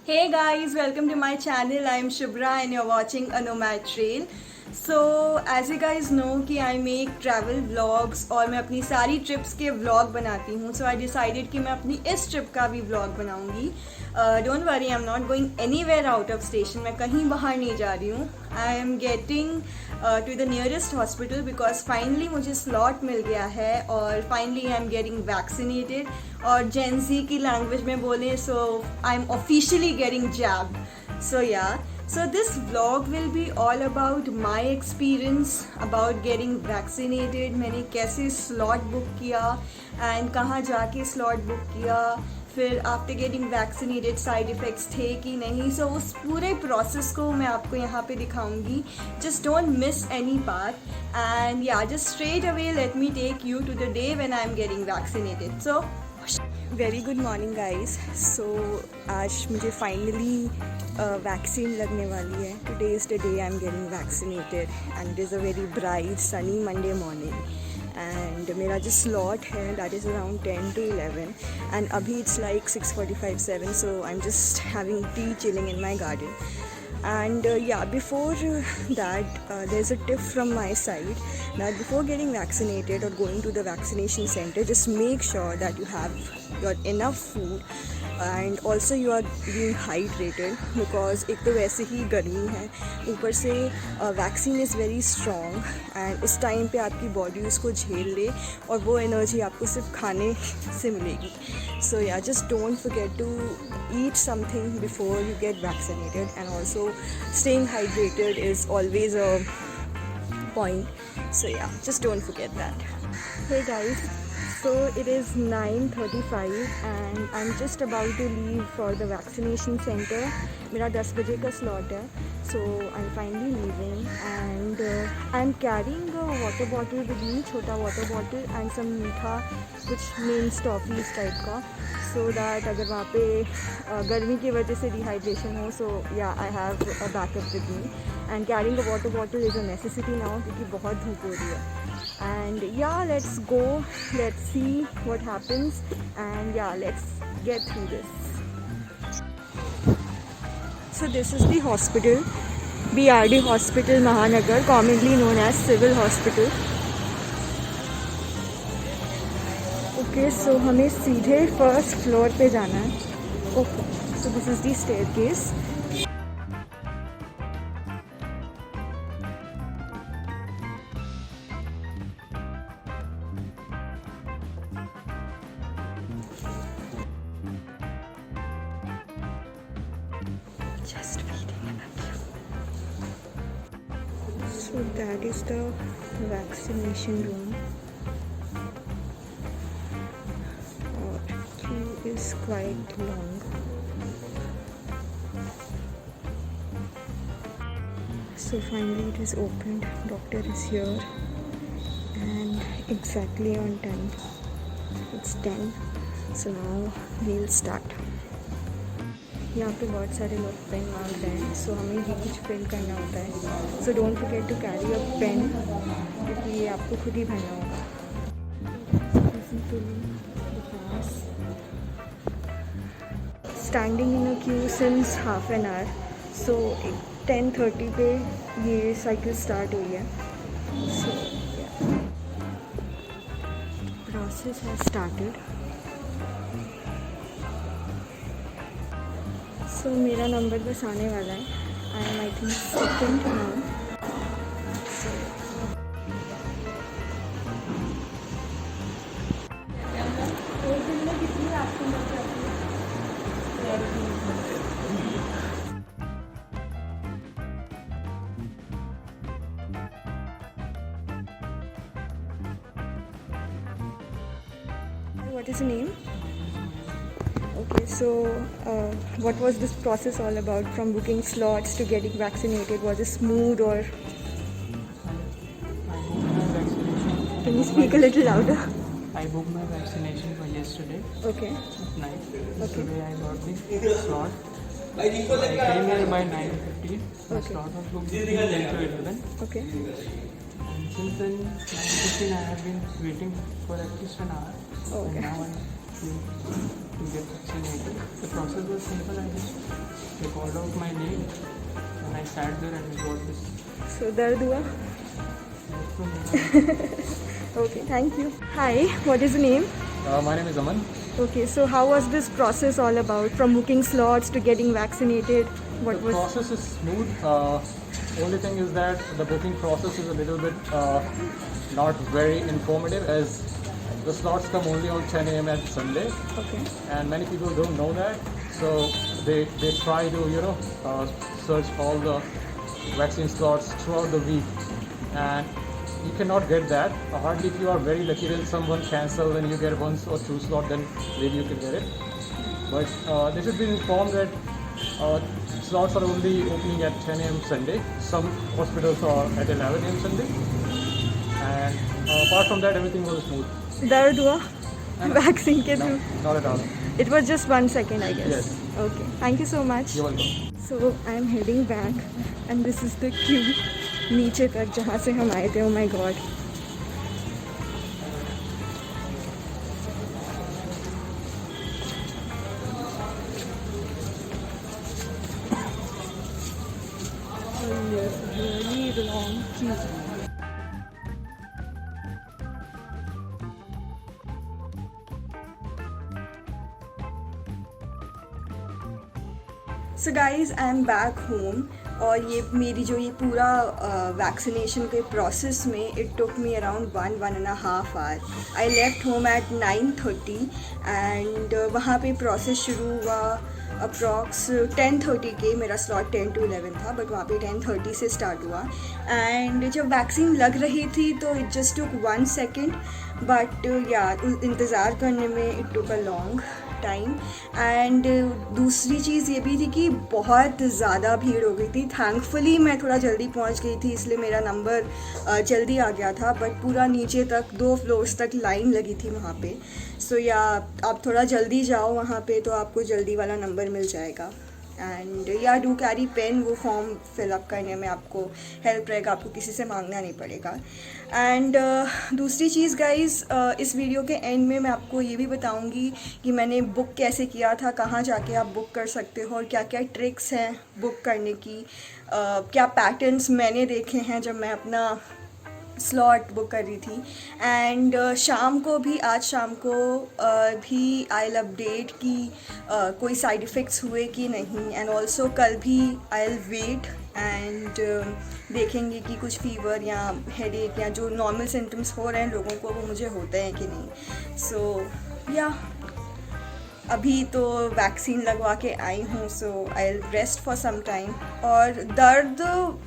Hey guys, welcome to my channel. I am Shubhra and you're watching a Nomad Trail. So as you guys know कि I make travel vlogs और मैं अपनी सारी trips के vlog बनाती हूँ. So I decided कि मैं अपनी इस trip का भी vlog बनाऊँगी. Don't worry, I'm not going anywhere out of station. मैं कहीं बाहर नहीं जा रही हूँ. I am getting to the nearest hospital because finally मुझे slot मिल गया है और finally I'm getting vaccinated. और Gen Z की language में बोलें so I'm officially getting jabbed. So yeah. So this vlog will be all about my experience about getting vaccinated. मैंने कैसे slot book किया and कहाँ जाके slot book किया, फिर after getting vaccinated side effects थे कि नहीं. सो उस पूरे प्रोसेस को मैं आपको यहाँ पे दिखाऊंगी. Just don't miss any part and yeah just straight away let me take you to the day when I am getting vaccinated. So very good morning guys. So आज मुझे फाइनली वैक्सीन लगने वाली है. Today is the day I am getting vaccinated and it is a very bright sunny Monday morning. And मेरा जो slot है that is around 10 to 11 and अभी it's like 6:45, 7. So I am just having T chilling in my garden. And yeah, before that, there's a tip from my side that before getting vaccinated or going to the vaccination center, just make sure that you have your enough food and also you are being hydrated because एक तो वैसे ही गर्मी है, ऊपर से vaccine is very strong and इस time पे आपकी बॉडी उसको झेल ले और वो एनर्जी आपको सिर्फ खाने से मिलेगी. So yeah, just don't forget to eat something before you get vaccinated and also staying hydrated is always a point. So yeah, just don't forget that. Hey guys, so it is 9:35 and I'm just about to leave for the vaccination center. मेरा 10 बजे का slot है. So I'm finally leaving and I'm carrying a water bottle with me, छोटा water bottle and some मीठा कुछ means toffees type का, so that अगर वहाँ पे गर्मी की वजह से dehydration हो, so yeah I have a backup with me. And carrying a water bottle is a necessity now क्योंकि बहुत धूप हो रही है. And yeah, let's go, let's see what happens and yeah, let's get through this. So this is the hospital, BRD Hospital Mahanagar, commonly known as Civil Hospital. Okay, so हमें सीधे first floor पे जाना है. Okay, so this is the staircase. Just waiting in a queue. So that is the vaccination room. Our queue is quite long. So finally it is opened. Doctor is here and exactly on time. It's 10. So now we'll start. यहाँ पे बहुत सारे लोग pen मांगते हैं, सो हमें ही कुछ fill करना होता है. So don't forget to carry a pen क्योंकि ये आपको खुद ही भरना होगा. Standing in a queue since half an hour. So 10:30 पे ये साइकिल स्टार्ट हुई है. So process has started. So मेरा नंबर बस आने वाला है. I am I think second now. एक दिन में कितनी वैक्सीन लग जाती है? What is your name? Okay, so what was this process all about from booking slots to getting vaccinated? Was it smooth or? Can you speak a little louder? I booked my vaccination for yesterday Okay. at night. Okay. Today I got the slot. I came here by 9:15. The Okay. slot was booked between 10 to 11. Okay. And since then 9:15 I have been waiting for at least an hour. Okay. And now to get vaccinated. The process was simple. They called out my name and I sat there and I got this. So दर्द हुआ? Okay, thank you. Hi, what is the name? My name is Aman. Okay, so how was this process all about? From booking slots to getting vaccinated? What The was? process is smooth. Only thing is that the booking process is a little bit not very informative, as the slots come only on 10 a.m. at Sunday, Okay. and many people don't know that. So they try to search all the vaccine slots throughout the week, and you cannot get that. Hardly if you are very lucky, then someone cancel and you get one or two slot, then maybe you can get it. But they should be informed that slots are only opening at 10 a.m. Sunday. Some hospitals are at 11 a.m. Sunday. And apart from that, everything was smooth. दर्द हुआ? Vaccine के No, through? not at all. It was just 1 second, I guess. Yes. Okay. Thank you so much. You're welcome. So I am heading back, and this is the queue नीचे तक जहाँ से हम आए थे. Oh my God. Really long queue. So guys I am back home, और ये मेरी जो ये पूरा वैक्सीनेशन के प्रोसेस में it took me around 1.5 hour. I left home at 9:30 and वहाँ पे प्रोसेस शुरू हुआ अप्रॉक्स 10:30 के. मेरा स्लॉट 10 to 11 था, बट वहाँ पे 10:30 से स्टार्ट हुआ. एंड जब वैक्सीन लग रही थी तो it just took 1 second, but या इंतज़ार करने में it took a long time. And दूसरी चीज़ ये भी थी कि बहुत ज़्यादा भीड़ हो गई थी. थैंकफुली मैं थोड़ा जल्दी पहुंच गई थी, इसलिए मेरा नंबर जल्दी आ गया था, बट पूरा नीचे तक 2 फ्लोर्स तक लाइन लगी थी वहाँ पे. सो या आप थोड़ा जल्दी जाओ वहाँ पे तो आपको जल्दी वाला नंबर मिल जाएगा. एंड या डू कैरी पेन, वो फॉर्म फिलअप करने में आपको हेल्प रहेगा, आपको किसी से मांगना नहीं पड़ेगा. एंड दूसरी चीज़ गाइज़, इस वीडियो के एंड में मैं आपको ये भी बताऊंगी कि मैंने बुक कैसे किया था, कहाँ जाके आप बुक कर सकते हो, और क्या क्या ट्रिक्स हैं बुक करने की, क्या पैटर्न्स मैंने देखे हैं जब मैं अपना स्लॉट बुक कर रही थी. एंड शाम को भी, आज शाम को भी आई विल अपडेट कि कोई साइड इफ़ेक्ट्स हुए कि नहीं. एंड ऑल्सो कल भी आई विल वेट एंड देखेंगे कि कुछ फीवर या हेडेक या जो नॉर्मल सिम्टम्स हो रहे हैं लोगों को वो मुझे होते हैं कि नहीं. सो या अभी तो वैक्सीन लगवा के आई हूँ, so I will rest for some time. और दर्द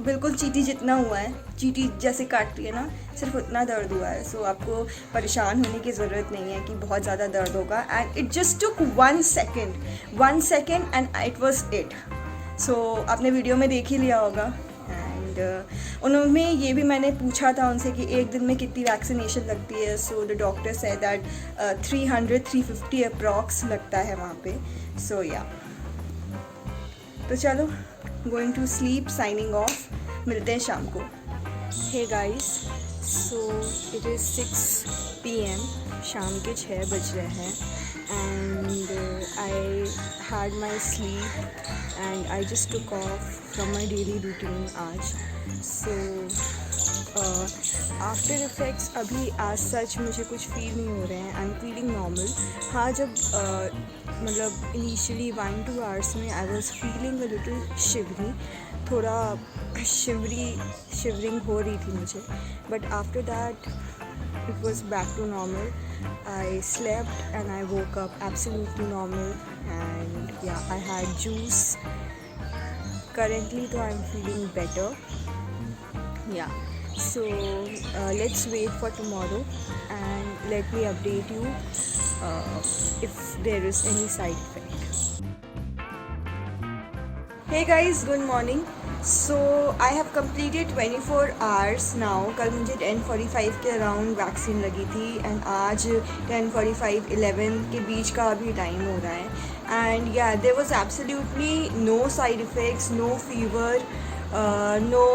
बिल्कुल चींटी जितना हुआ है, चींटी जैसे काटती है ना, सिर्फ उतना दर्द हुआ है. सो आपको परेशान होने की ज़रूरत नहीं है कि बहुत ज़्यादा दर्द होगा. And it just took 1 second and it was it. So आपने वीडियो में देख ही लिया होगा. उन्होंने ये भी मैंने पूछा था उनसे कि एक दिन में कितनी वैक्सीनेशन लगती है. So the doctor said that 300-350 approx लगता है वहाँ पे. सो या तो चलो, going to sleep, signing off, मिलते हैं शाम को. Hey guys, so it is 6 PM, शाम के 6 बज रहे हैं. And I had my sleep and I just took off from my daily routine आज. So आफ्टर इफ़ेक्ट्स अभी आज सच मुझे कुछ फील नहीं हो रहे हैं. I am feeling normal. हाँ, जब मतलब इनिशियली 1-2 आवर्स में I was feeling a little Shivri, थोड़ा शिवरिंग हो रही थी मुझे. But after that it was back to normal. I slept and I woke up absolutely normal, and yeah, I had juice. Currently though I'm feeling better. Yeah, so let's wait for tomorrow and let me update you if there is any side effect. Hey guys, good morning. So I have completed 24 hours now. कल मुझे 10:45 के around vaccine लगी थी, and आज 10:45-11 के बीच का अभी time हो रहा है. And yeah there was absolutely no side effects, no fever, no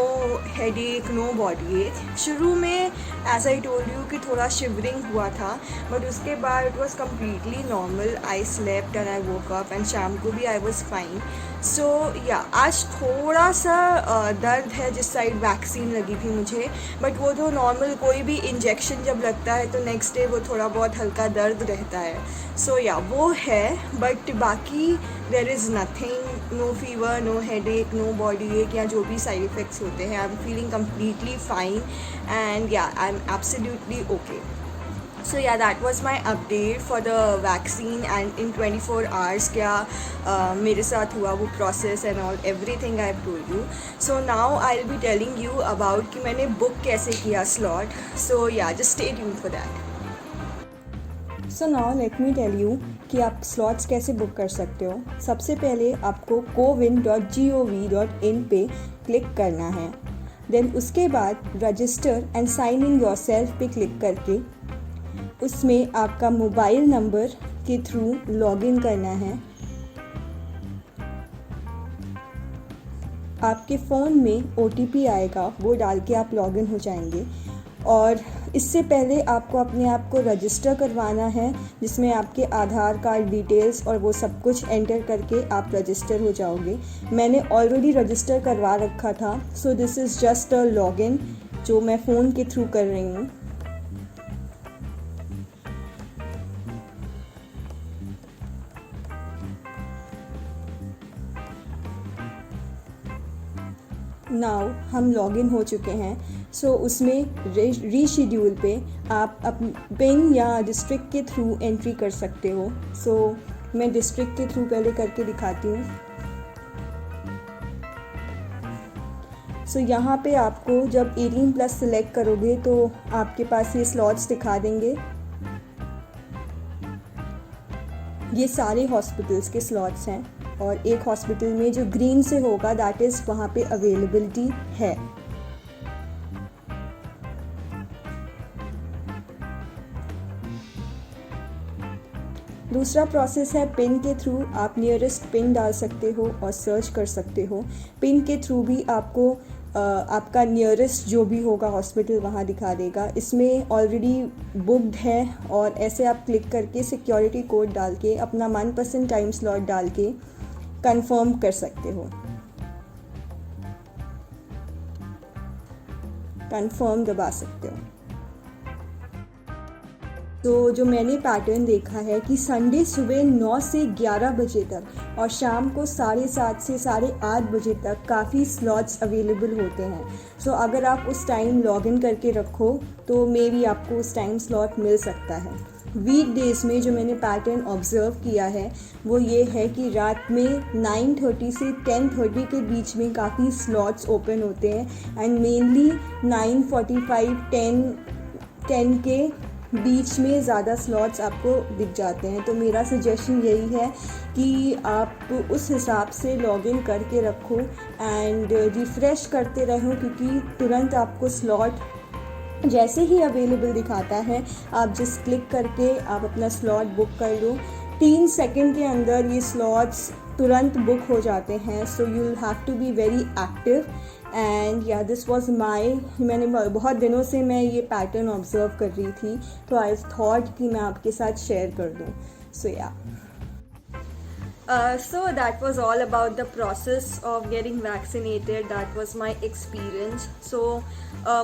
headache, no body ache. शुरू में एज आई टोल्ड यू कि थोड़ा शिवरिंग हुआ था, बट उसके बाद it was completely normal. I slept and I woke up and शाम को भी आई वॉज फाइन। सो या आज थोड़ा सा दर्द है जिस साइड वैक्सीन लगी थी मुझे, बट वो जो नॉर्मल कोई भी इंजेक्शन जब लगता है तो नेक्स्ट डे वो थोड़ा बहुत हल्का दर्द रहता है। सो या वो है, बट बाकी there is nothing, no fever, no headache, no body ache या जो भी साइड इफ़ेक्ट्स होते हैं। I am feeling completely fine and yeah I am absolutely okay. So yeah, that was my update for the vaccine and in 24 hours क्या मेरे साथ हुआ वो process and all everything I've told you. So now I'll be telling you about कि मैंने book कैसे किया slot. So yeah, just stay tuned for that. So now let me tell you कि आप slots कैसे book कर सकते हो। सबसे पहले आपको cowin.gov.in पे क्लिक करना है। देन उसके बाद register and sign in yourself पे क्लिक करके उसमें आपका मोबाइल नंबर के थ्रू लॉगिन करना है। आपके फ़ोन में OTP आएगा, वो डाल के आप लॉगिन हो जाएंगे। और इससे पहले आपको अपने आप को रजिस्टर करवाना है, जिसमें आपके आधार कार्ड डिटेल्स और वो सब कुछ एंटर करके आप रजिस्टर हो जाओगे। मैंने ऑलरेडी रजिस्टर करवा रखा था, so this is just a login जो मैं फ़ोन के थ्रू कर रही हूँ। नाउ हम लॉगिन हो चुके हैं। सो उसमें रीशेड्यूल पे आप पिन या डिस्ट्रिक्ट के थ्रू एंट्री कर सकते हो। सो मैं डिस्ट्रिक्ट के थ्रू पहले करके दिखाती हूँ। सो यहाँ पे आपको जब 18+ सिलेक्ट करोगे तो आपके पास ये स्लॉट्स दिखा देंगे। ये सारे हॉस्पिटल्स के स्लॉट्स हैं और एक हॉस्पिटल में जो ग्रीन से होगा दैट इज़ वहाँ पे अवेलेबिलिटी है। दूसरा प्रोसेस है पिन के थ्रू। आप नियरेस्ट पिन डाल सकते हो और सर्च कर सकते हो। पिन के थ्रू भी आपको आपका नियरेस्ट जो भी होगा हॉस्पिटल वहाँ दिखा देगा। इसमें ऑलरेडी बुक्ड है और ऐसे आप क्लिक करके सिक्योरिटी कोड डाल के अपना मनपसंद टाइम स्लॉट डाल के कंफर्म कर सकते हो। कंफर्म दबा सकते हो। तो जो मैंने पैटर्न देखा है कि संडे सुबह 9 से 11 बजे तक और शाम को 7:30 से 8:30 बजे तक काफ़ी स्लॉट्स अवेलेबल होते हैं। सो अगर आप उस टाइम लॉगिन करके रखो तो मे बी आपको उस टाइम स्लॉट मिल सकता है। वीकडेज़ में जो मैंने पैटर्न ऑब्ज़र्व किया है वो ये है कि रात में 9:30 से 10:30 के बीच में काफ़ी स्लॉट्स ओपन होते हैं एंड मेनली 9:45 10 के बीच में ज़्यादा स्लॉट्स आपको दिख जाते हैं। तो मेरा सजेशन यही है कि आप उस हिसाब से लॉगिन करके रखो एंड रिफ़्रेश करते रहो, क्योंकि तुरंत आपको स्लॉट जैसे ही अवेलेबल दिखाता है आप जस्ट क्लिक करके आप अपना स्लॉट बुक कर लो। 3 सेकंड के अंदर ये स्लॉट्स तुरंत बुक हो जाते हैं। So you will have to be very active and yeah this was मैंने बहुत दिनों से मैं ये पैटर्न ऑब्ज़र्व कर रही थी, तो आई थॉट कि मैं आपके साथ शेयर कर दूँ। सो या so that was all about the process of getting vaccinated. That was my experience. So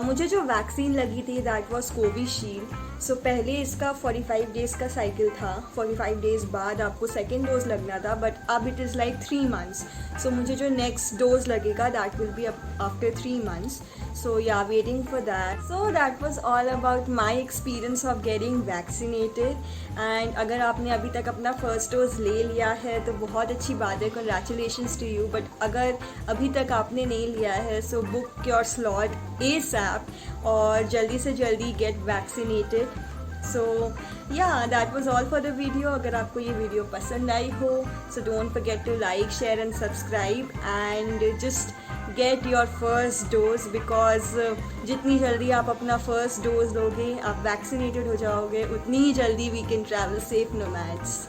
मुझे जो वैक्सीन लगी थी that was कोविशील्ड। सो पहले इसका 45 डेज़ का साइकिल था, 45 डेज़ बाद आपको सेकेंड डोज लगना था, बट अब इट इज़ लाइक 3 months। सो मुझे जो नेक्स्ट डोज लगेगा that will be after 3 months। सो या waiting for that. So that was all about my experience of getting vaccinated. And अगर आपने अभी तक अपना फर्स्ट डोज ले लिया है तो बहुत अच्छी बात है, कंग्रेचुलेशंस टू यू। बट अगर अभी तक आपने नहीं लिया है so book your slot ASAP और जल्दी से जल्दी get vaccinated. So yeah that was all for the video. अगर आपको ये वीडियो पसंद आई हो so don't forget to like, share and subscribe and just get your first dose, because जितनी जल्दी आप अपना फर्स्ट डोज लोगे, आप वैक्सीनेटेड हो जाओगे, उतनी ही जल्दी we can travel safe nomads.